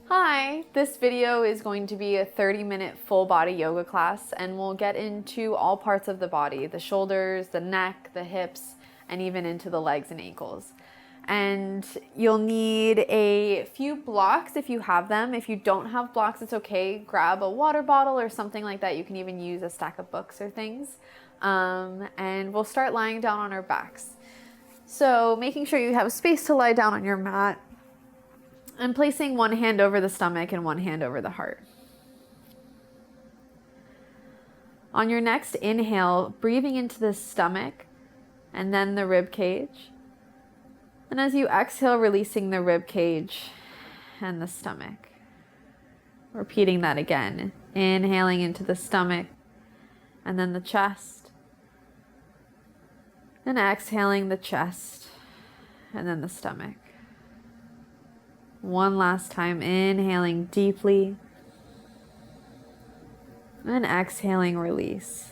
Hi, this video is going to be a 30-minute full body yoga class, and we'll get into all parts of the body, the shoulders, the neck, the hips, and even into the legs and ankles. And you'll need a few blocks if you have them. If you don't have blocks, it's okay. Grab a water bottle or something like that. You can even use a stack of books or things. And we'll start lying down on our backs. So making sure you have space to lie down on your mat, and placing one hand over the stomach and one hand over the heart. On your next inhale, breathing into the stomach and then the rib cage. And as you exhale, releasing the rib cage and the stomach. Repeating that again. Inhaling into the stomach and then the chest. And exhaling the chest and then the stomach. One last time, inhaling deeply and exhaling, release.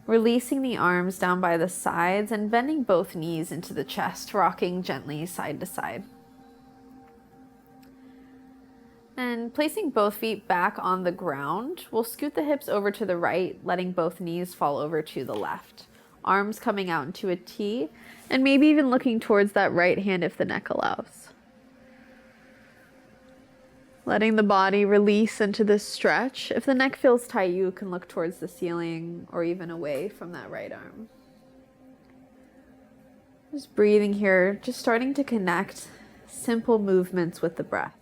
Releasing the arms down by the sides and bending both knees into the chest, rocking gently side to side. And placing both feet back on the ground, we'll scoot the hips over to the right, letting both knees fall over to the left. Arms coming out into a T, and maybe even looking towards that right hand if the neck allows. Letting the body release into this stretch. If the neck feels tight, you can look towards the ceiling or even away from that right arm. Just breathing here, just starting to connect simple movements with the breath.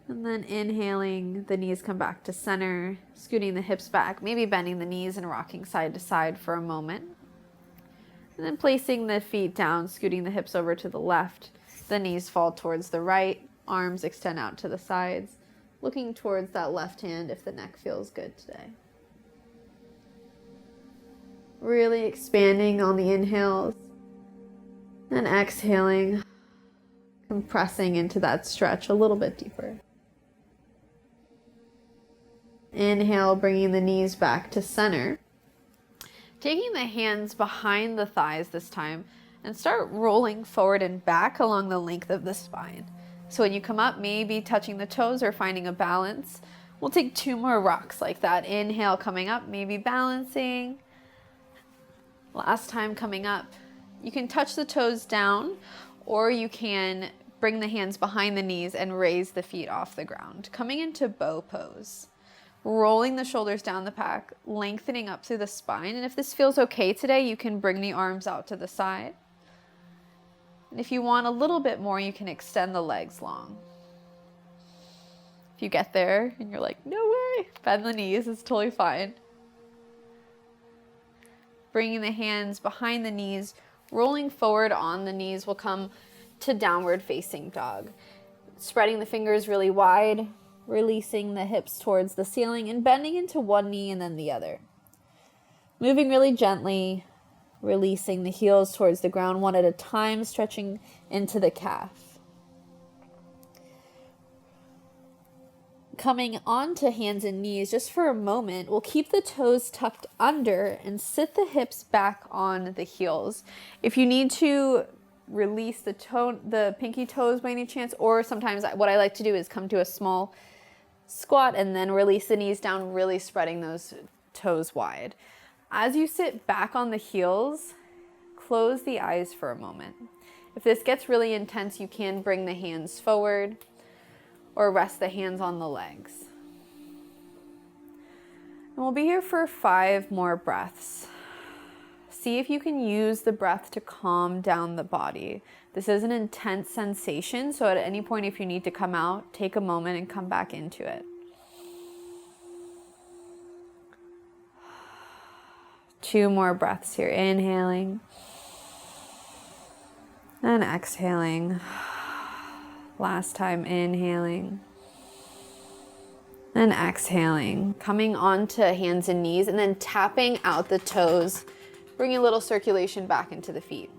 And then inhaling, the knees come back to center, scooting the hips back, maybe bending the knees and rocking side to side for a moment. And then placing the feet down, scooting the hips over to the left, the knees fall towards the right, arms extend out to the sides, looking towards that left hand if the neck feels good today. Really expanding on the inhales and exhaling, compressing into that stretch a little bit deeper. Inhale, bringing the knees back to center. Taking the hands behind the thighs this time and start rolling forward and back along the length of the spine. So when you come up, maybe touching the toes or finding a balance. We'll take 2 more rocks like that. Inhale, coming up, maybe balancing. Last time coming up. You can touch the toes down, or you can bring the hands behind the knees and raise the feet off the ground. Coming into bow pose. Rolling the shoulders down the back, lengthening up through the spine. And if this feels okay today, you can bring the arms out to the side. And if you want a little bit more, you can extend the legs long. If you get there and you're like, no way, bend the knees, it's totally fine. Bringing the hands behind the knees, rolling forward on the knees, will come to downward facing dog. Spreading the fingers really wide, releasing the hips towards the ceiling and bending into one knee and then the other. Moving really gently, releasing the heels towards the ground one at a time, stretching into the calf. Coming onto hands and knees just for a moment, we'll keep the toes tucked under and sit the hips back on the heels. If you need to release the pinky toes by any chance, or sometimes what I like to do is come to a small squat and then release the knees down, really spreading those toes wide. As you sit back on the heels, close the eyes for a moment. If this gets really intense, you can bring the hands forward or rest the hands on the legs. And we'll be here for 5 more breaths. See if you can use the breath to calm down the body. This is an intense sensation, so at any point if you need to come out, take a moment and come back into it. 2 more breaths here. Inhaling and exhaling. Last time, inhaling and exhaling. Coming onto hands and knees and then tapping out the toes, bringing a little circulation back into the feet.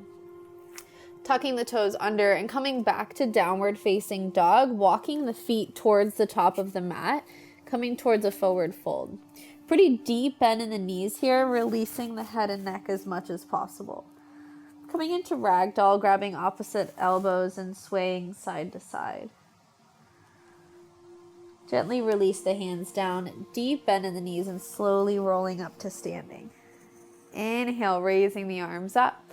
Tucking the toes under and coming back to downward facing dog, walking the feet towards the top of the mat, coming towards a forward fold. Pretty deep bend in the knees here, releasing the head and neck as much as possible. Coming into ragdoll, grabbing opposite elbows and swaying side to side. Gently release the hands down, deep bend in the knees, and slowly rolling up to standing. Inhale, raising the arms up.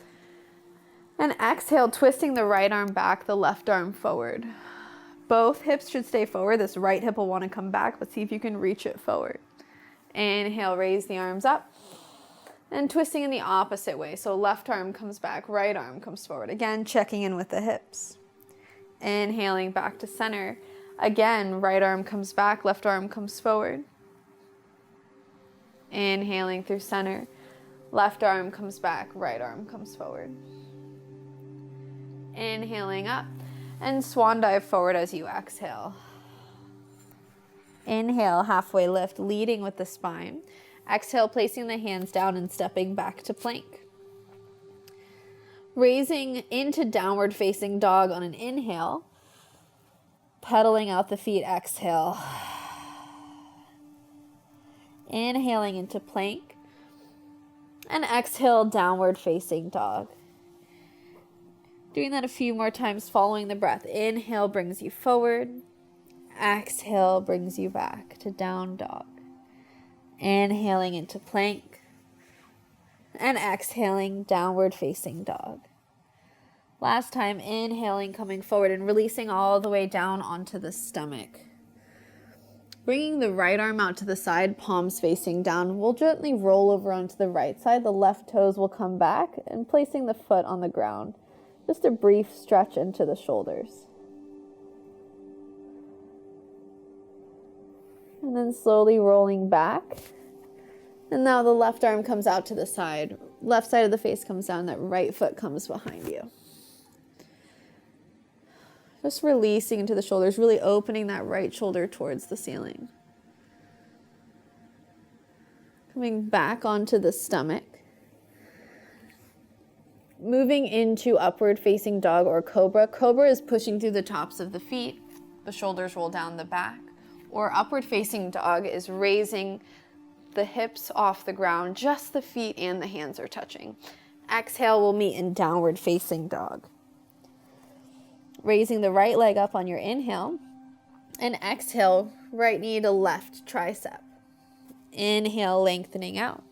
And exhale, twisting the right arm back, the left arm forward. Both hips should stay forward. This right hip will want to come back, but see if you can reach it forward. Inhale, raise the arms up. And twisting in the opposite way. So left arm comes back, right arm comes forward. Again, checking in with the hips. Inhaling back to center. Again, right arm comes back, left arm comes forward. Inhaling through center. Left arm comes back, right arm comes forward. Inhaling up. And swan dive forward as you exhale. Inhale, halfway lift, leading with the spine. Exhale, placing the hands down and stepping back to plank. Raising into downward facing dog on an inhale. Pedaling out the feet, exhale. Inhaling into plank. And exhale, downward facing dog. Doing that a few more times, following the breath. Inhale brings you forward. Exhale brings you back to down dog. Inhaling into plank. And exhaling, downward facing dog. Last time, inhaling, coming forward and releasing all the way down onto the stomach. Bringing the right arm out to the side, palms facing down. We'll gently roll over onto the right side. The left toes will come back and placing the foot on the ground. Just a brief stretch into the shoulders. And then slowly rolling back. And now the left arm comes out to the side. Left side of the face comes down. That right foot comes behind you. Just releasing into the shoulders, really opening that right shoulder towards the ceiling. Coming back onto the stomach. Moving into upward facing dog or cobra. Cobra is pushing through the tops of the feet. The shoulders roll down the back. Or upward facing dog is raising the hips off the ground. Just the feet and the hands are touching. Exhale, we'll meet in downward facing dog. Raising the right leg up on your inhale. And exhale, right knee to left tricep. Inhale, lengthening out.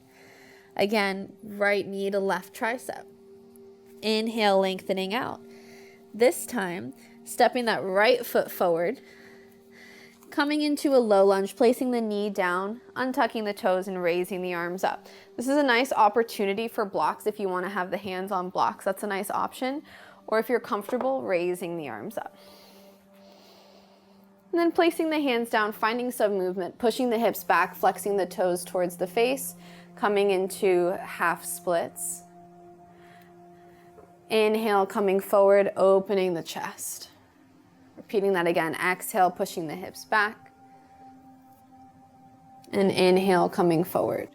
Again, right knee to left tricep. Inhale, lengthening out. This time, stepping that right foot forward. Coming into a low lunge, placing the knee down, untucking the toes and raising the arms up. This is a nice opportunity for blocks if you want to have the hands on blocks. That's a nice option. Or if you're comfortable, raising the arms up. And then placing the hands down, finding some movement, pushing the hips back, flexing the toes towards the face, coming into half splits. Inhale, coming forward, opening the chest. Repeating that again. Exhale, pushing the hips back. And inhale, coming forward.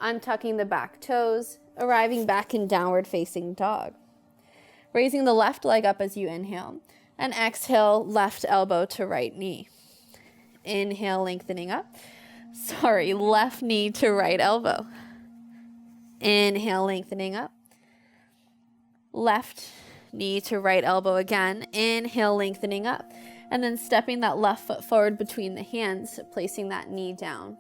Untucking the back toes, arriving back in downward facing dog. Raising the left leg up as you inhale. And exhale, left elbow to right knee. Inhale, lengthening up. Left knee to right elbow. Inhale, lengthening up. Left knee to right elbow again. Inhale, lengthening up. And then stepping that left foot forward between the hands, placing that knee down.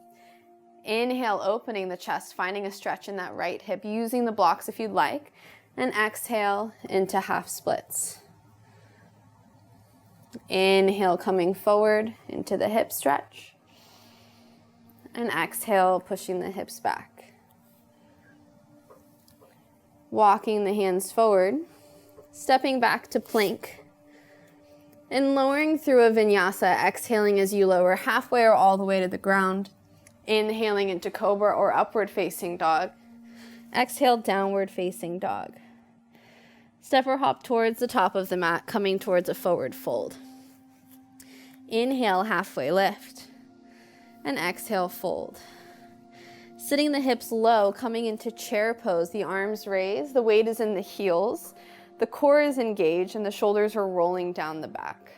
Inhale, opening the chest, finding a stretch in that right hip, using the blocks if you'd like. And exhale into half splits. Inhale, coming forward into the hip stretch. And exhale, pushing the hips back. Walking the hands forward. Stepping back to plank. And lowering through a vinyasa, exhaling as you lower halfway or all the way to the ground. Inhaling into cobra or upward facing dog. Exhale, downward facing dog. Step or hop towards the top of the mat, coming towards a forward fold. Inhale, halfway lift. And exhale, fold. Sitting the hips low, coming into chair pose, the arms raised, the weight is in the heels, the core is engaged, and the shoulders are rolling down the back.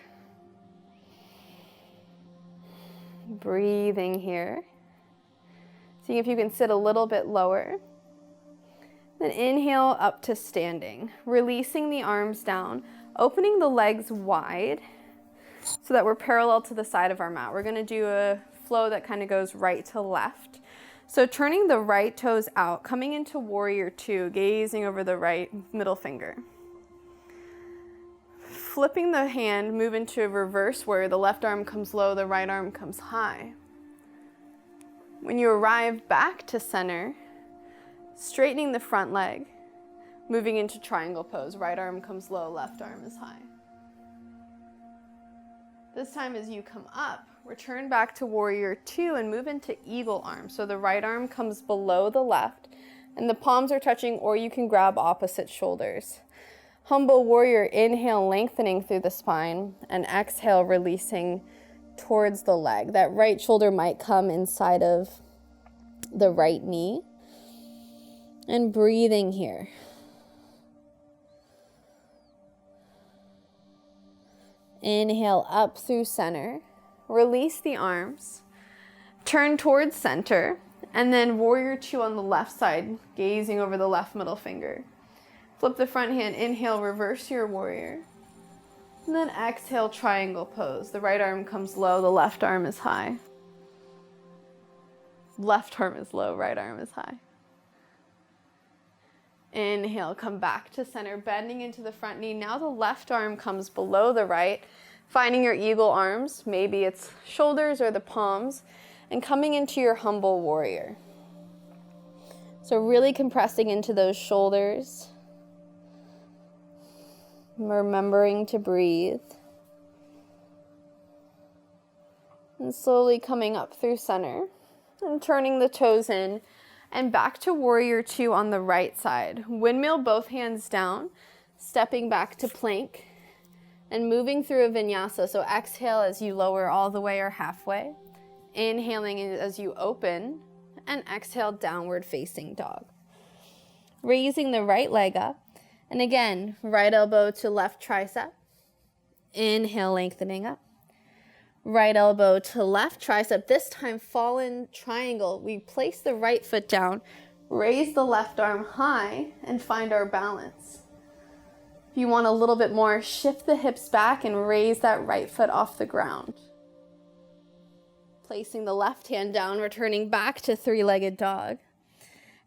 Breathing here. Seeing if you can sit a little bit lower. Then inhale up to standing, releasing the arms down, opening the legs wide so that we're parallel to the side of our mat. We're going to do a flow that kind of goes right to left. So turning the right toes out, coming into warrior two, gazing over the right middle finger. Flipping the hand, move into a reverse warrior. The left arm comes low, the right arm comes high. When you arrive back to center, straightening the front leg, moving into triangle pose. Right arm comes low, left arm is high. This time as you come up, return back to warrior two and move into eagle arm. So the right arm comes below the left and the palms are touching, or you can grab opposite shoulders. Humble warrior, inhale, lengthening through the spine, and exhale, releasing towards the leg. That right shoulder might come inside of the right knee. And breathing here. Inhale up through center. Release the arms. Turn towards center. And then warrior two on the left side, gazing over the left middle finger. Flip the front hand, inhale, reverse your warrior. And then exhale, triangle pose. The right arm comes low, the left arm is high. Left arm is low, right arm is high. Inhale, come back to center, bending into the front knee. Now the left arm comes below the right, finding your eagle arms. Maybe it's shoulders or the palms, and coming into your humble warrior. So really compressing into those shoulders. Remembering to breathe. And slowly coming up through center and turning the toes in and back to warrior two on the right side. Windmill both hands down, stepping back to plank and moving through a vinyasa. So exhale as you lower all the way or halfway. Inhaling as you open, and exhale, downward facing dog. Raising the right leg up. And again, right elbow to left tricep. Inhale, lengthening up. Right elbow to left tricep. This time, fallen triangle. We place the right foot down, raise the left arm high, and find our balance. If you want a little bit more, shift the hips back and raise that right foot off the ground. Placing the left hand down, returning back to three-legged dog.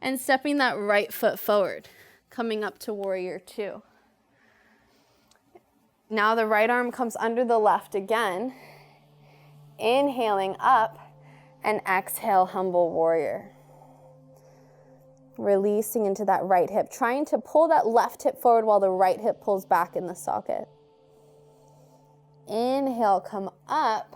And stepping that right foot forward, coming up to warrior two. Now the right arm comes under the left again. Inhaling up, and exhale, humble warrior. Releasing into that right hip, trying to pull that left hip forward while the right hip pulls back in the socket. Inhale, come up.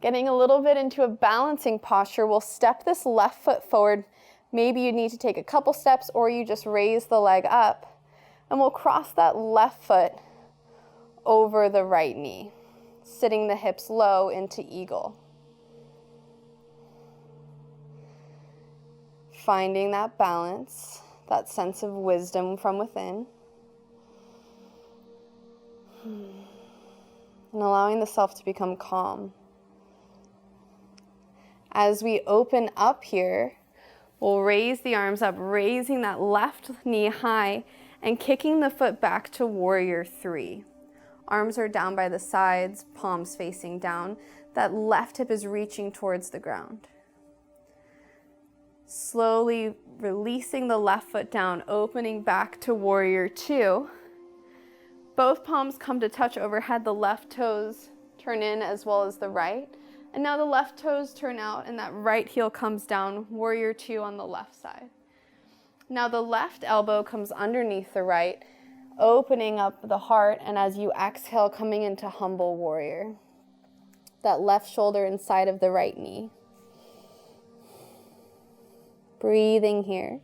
Getting a little bit into a balancing posture, we'll step this left foot forward. Maybe you need to take a couple steps, or you just raise the leg up. And we'll cross that left foot over the right knee, sitting the hips low into eagle. Finding that balance, that sense of wisdom from within. And allowing the self to become calm. As we open up here, we'll raise the arms up, raising that left knee high and kicking the foot back to warrior three. Arms are down by the sides, palms facing down. That left hip is reaching towards the ground. Slowly releasing the left foot down, opening back to warrior two. Both palms come to touch overhead. The left toes turn in as well as the right. And now the left toes turn out and that right heel comes down, warrior two on the left side. Now the left elbow comes underneath the right, opening up the heart, and as you exhale, coming into humble warrior. That left shoulder inside of the right knee. Breathing here.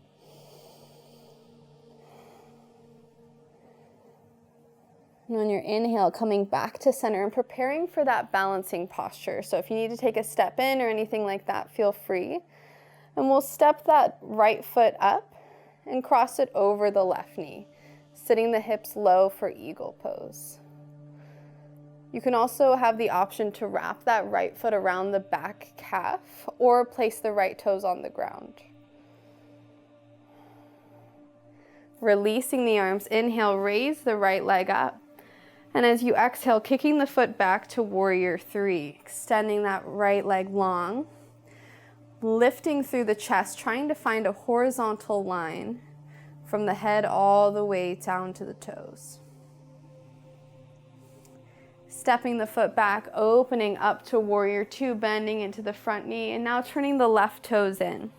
And on your inhale, coming back to center and preparing for that balancing posture. So if you need to take a step in or anything like that, feel free. And we'll step that right foot up and cross it over the left knee, sitting the hips low for eagle pose. You can also have the option to wrap that right foot around the back calf or place the right toes on the ground. Releasing the arms. Inhale, raise the right leg up. And as you exhale, kicking the foot back to warrior three, extending that right leg long, lifting through the chest, trying to find a horizontal line from the head all the way down to the toes. Stepping the foot back, opening up to warrior two, bending into the front knee, and now turning the left toes in.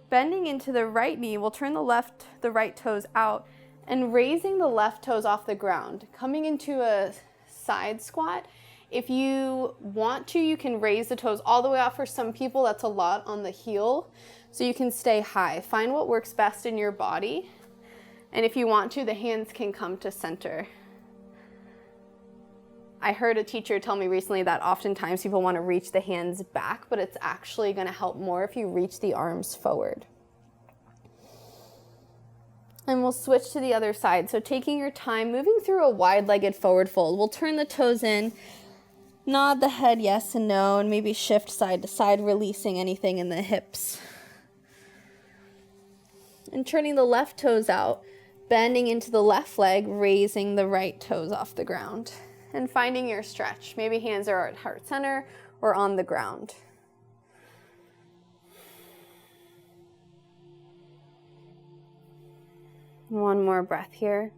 Bending into the right knee, we'll turn the right toes out and raising the left toes off the ground, coming into a side squat. If you want to, you can raise the toes all the way out. For some people, that's a lot on the heel, so you can stay high. Find what works best in your body, and if you want to, the hands can come to center. I heard a teacher tell me recently that oftentimes people want to reach the hands back, but it's actually going to help more if you reach the arms forward. And we'll switch to the other side. So taking your time, moving through a wide-legged forward fold. We'll turn the toes in, nod the head yes and no, and maybe shift side to side, releasing anything in the hips. And turning the left toes out, bending into the left leg, raising the right toes off the ground. And finding your stretch. Maybe hands are at heart center or on the ground. One more breath here.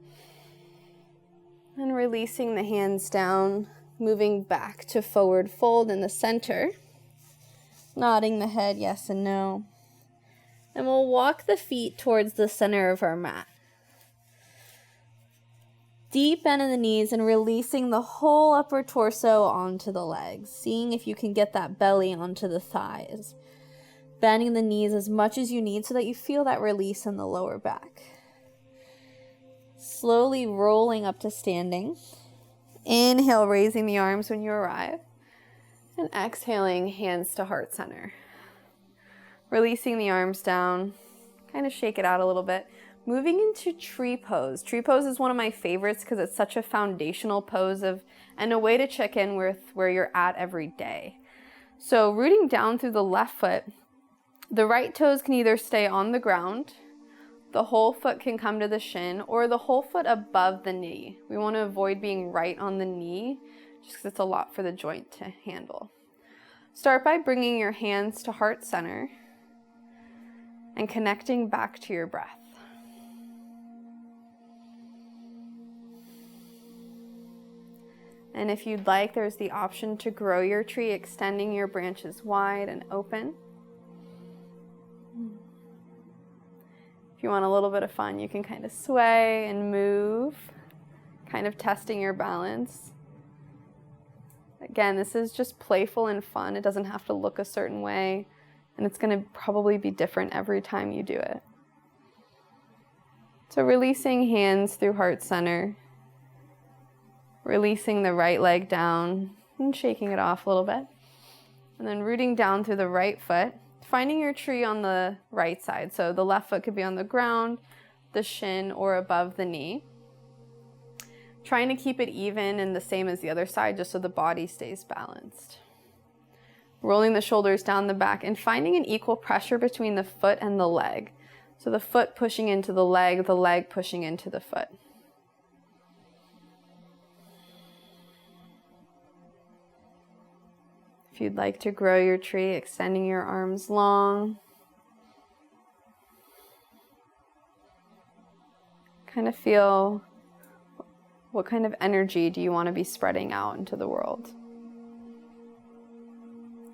And releasing the hands down, moving back to forward fold in the center. Nodding the head yes and no. And we'll walk the feet towards the center of our mat. Deep bend in the knees and releasing the whole upper torso onto the legs. Seeing if you can get that belly onto the thighs. Bending the knees as much as you need so that you feel that release in the lower back. Slowly rolling up to standing. Inhale, raising the arms when you arrive. And exhaling, hands to heart center. Releasing the arms down. Kind of shake it out a little bit. Moving into tree pose. Tree pose is one of my favorites because it's such a foundational pose and a way to check in with where you're at every day. So rooting down through the left foot, the right toes can either stay on the ground, the whole foot can come to the shin, or the whole foot above the knee. We want to avoid being right on the knee just because it's a lot for the joint to handle. Start by bringing your hands to heart center and connecting back to your breath. And if you'd like, there's the option to grow your tree, extending your branches wide and open. If you want a little bit of fun, you can kind of sway and move, kind of testing your balance. Again, this is just playful and fun. It doesn't have to look a certain way, and it's going to probably be different every time you do it. So releasing hands through heart center. Releasing the right leg down and shaking it off a little bit. And then rooting down through the right foot, finding your tree on the right side. So the left foot could be on the ground, the shin, or above the knee. Trying to keep it even and the same as the other side just so the body stays balanced. Rolling the shoulders down the back and finding an equal pressure between the foot and the leg. So the foot pushing into the leg pushing into the foot. If you'd like to grow your tree, extending your arms long. Kind of feel what kind of energy do you want to be spreading out into the world.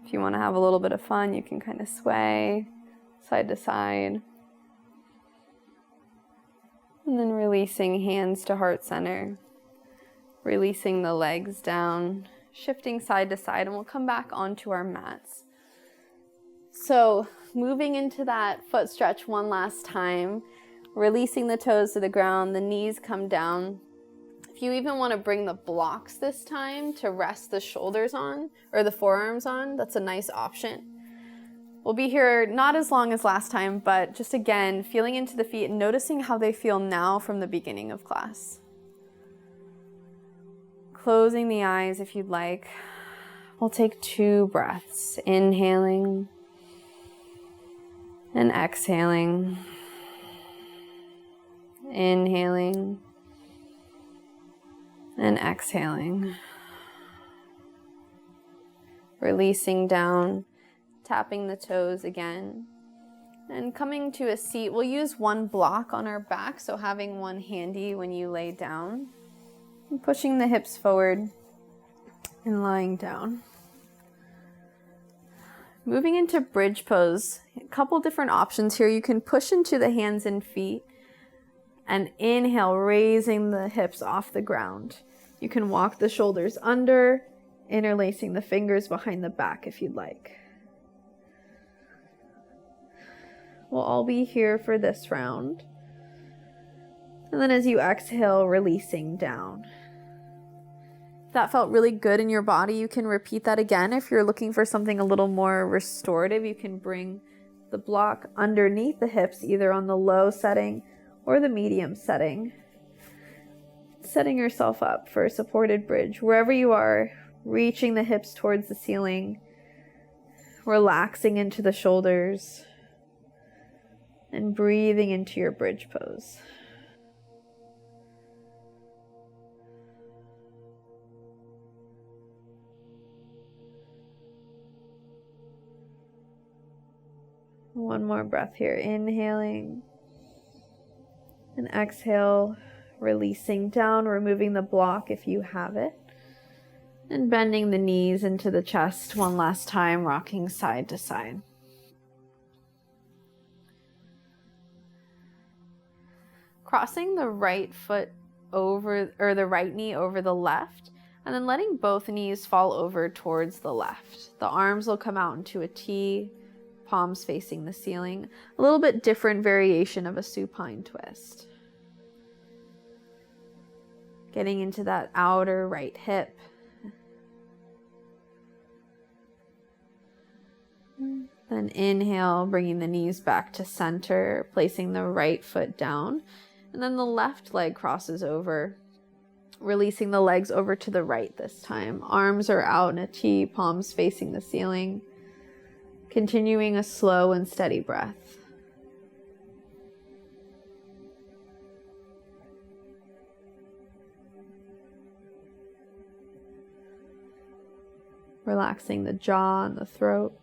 If you want to have a little bit of fun, you can kind of sway side to side. And then releasing hands to heart center. Releasing the legs down. Shifting side to side, and we'll come back onto our mats. So moving into that foot stretch one last time, releasing the toes to the ground, the knees come down. If you even want to bring the blocks this time to rest the shoulders on, or the forearms on, that's a nice option. We'll be here not as long as last time, but just again, feeling into the feet and noticing how they feel now from the beginning of class. Closing the eyes if you'd like. We'll take 2 breaths, inhaling and exhaling. Inhaling and exhaling. Releasing down, tapping the toes again. And coming to a seat, we'll use one block on our back, so having one handy when you lay down. And pushing the hips forward and lying down. Moving into bridge pose, a couple different options here. You can push into the hands and feet and inhale, raising the hips off the ground. You can walk the shoulders under, interlacing the fingers behind the back if you'd like. We'll all be here for this round. And then as you exhale, releasing down. If that felt really good in your body, you can repeat that again. If you're looking for something a little more restorative, you can bring the block underneath the hips, either on the low setting or the medium setting. Setting yourself up for a supported bridge. Wherever you are, reaching the hips towards the ceiling, relaxing into the shoulders, and breathing into your bridge pose. One more breath here. Inhaling and exhale, releasing down, removing the block if you have it, and bending the knees into the chest one last time, rocking side to side. Crossing the right foot over, or the right knee over the left, and then letting both knees fall over towards the left. The arms will come out into a T, palms facing the ceiling. A little bit different variation of a supine twist. Getting into that outer right hip. Then inhale, bringing the knees back to center, placing the right foot down. And then the left leg crosses over, releasing the legs over to the right this time. Arms are out in a T, palms facing the ceiling. Continuing a slow and steady breath. Relaxing the jaw and the throat.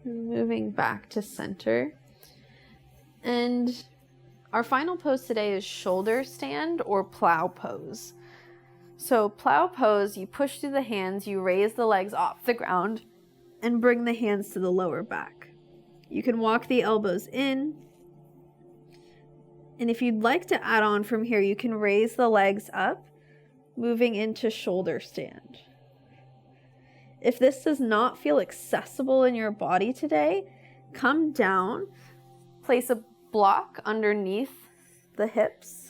Moving back to center. And our final pose today is shoulder stand or plow pose. So plow pose, you push through the hands, you raise the legs off the ground and bring the hands to the lower back. You can walk the elbows in. And if you'd like to add on from here, you can raise the legs up, moving into shoulder stand. If this does not feel accessible in your body today, come down, place a block underneath the hips,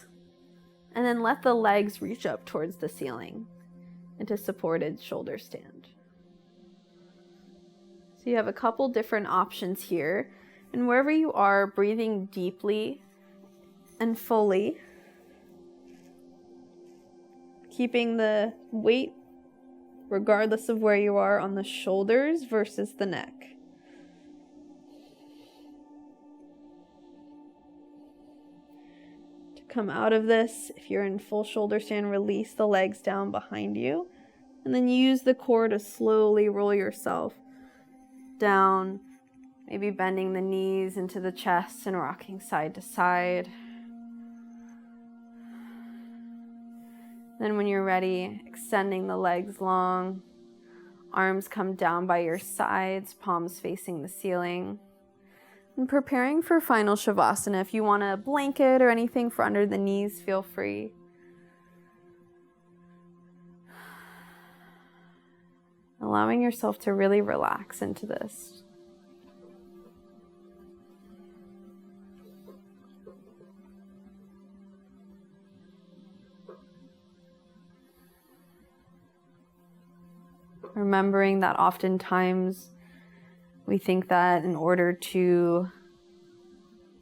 and then let the legs reach up towards the ceiling into supported shoulder stand. So you have a couple different options here. And wherever you are, breathing deeply and fully, keeping the weight, regardless of where you are, on the shoulders versus the neck. Come out of this. If you're in full shoulder stand, release the legs down behind you. And then use the core to slowly roll yourself down. Maybe bending the knees into the chest and rocking side to side. Then when you're ready, extending the legs long. Arms come down by your sides, palms facing the ceiling. And preparing for final Shavasana. If you want a blanket or anything for under the knees, feel free. Allowing yourself to really relax into this. Remembering that oftentimes we think that in order to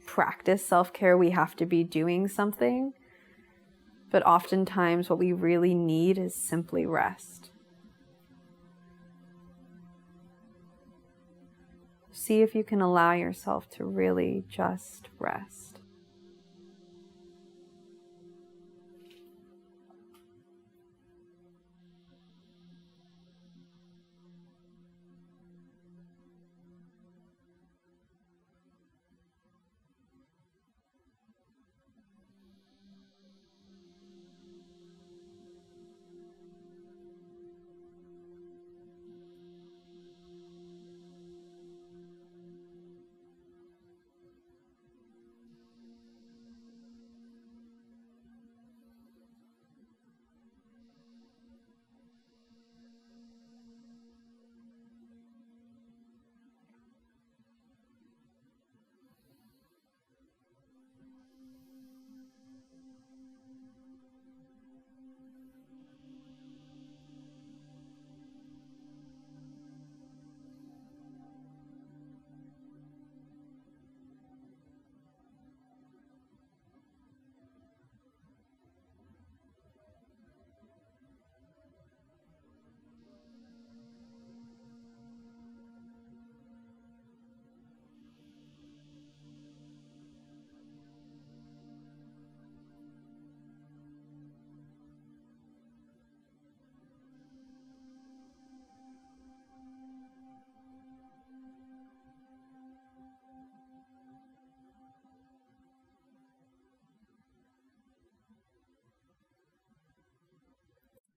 practice self-care, we have to be doing something. But oftentimes what we really need is simply rest. See if you can allow yourself to really just rest.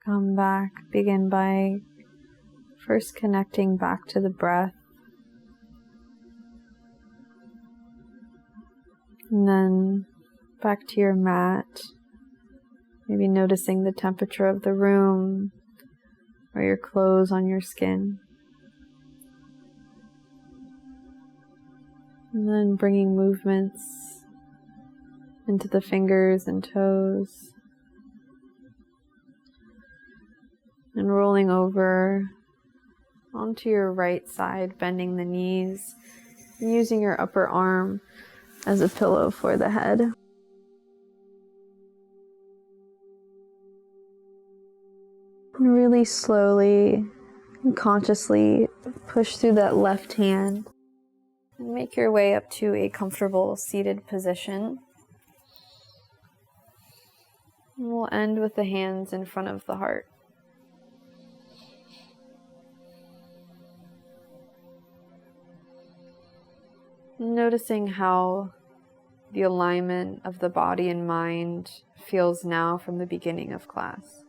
Come back. Begin by first connecting back to the breath, and then back to your mat. Maybe noticing the temperature of the room or your clothes on your skin. And then bringing movements into the fingers and toes. And rolling over onto your right side, bending the knees, and using your upper arm as a pillow for the head. And really slowly and consciously push through that left hand and make your way up to a comfortable seated position. And we'll end with the hands in front of the heart. Noticing how the alignment of the body and mind feels now from the beginning of class.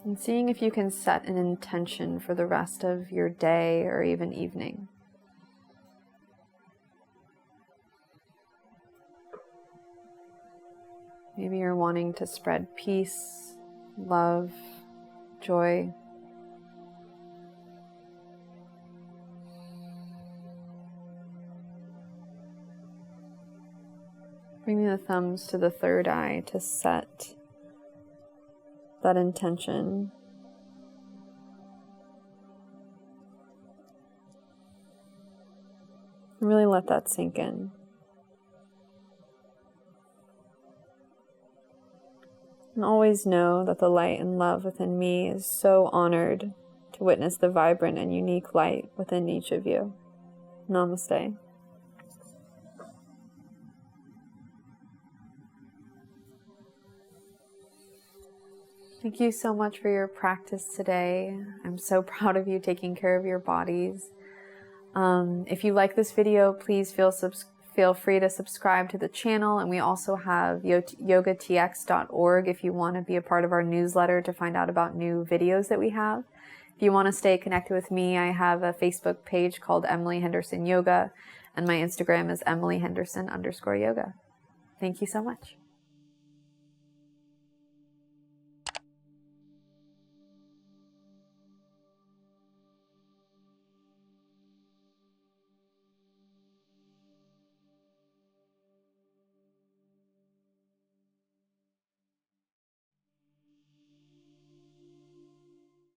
And seeing if you can set an intention for the rest of your day or even evening. Maybe you're wanting to spread peace, love, joy. Bringing the thumbs to the third eye to set that intention. And really let that sink in. And always know that the light and love within me is so honored to witness the vibrant and unique light within each of you. Namaste. Thank you so much for your practice today. I'm so proud of you taking care of your bodies. If you like this video, please feel free to subscribe to the channel. And we also have YOGATX.org if you want to be a part of our newsletter to find out about new videos that we have. If you want to stay connected with me, I have a Facebook page called Emily Henderson Yoga, and my Instagram is EmilyHenderson_yoga. Thank you so much.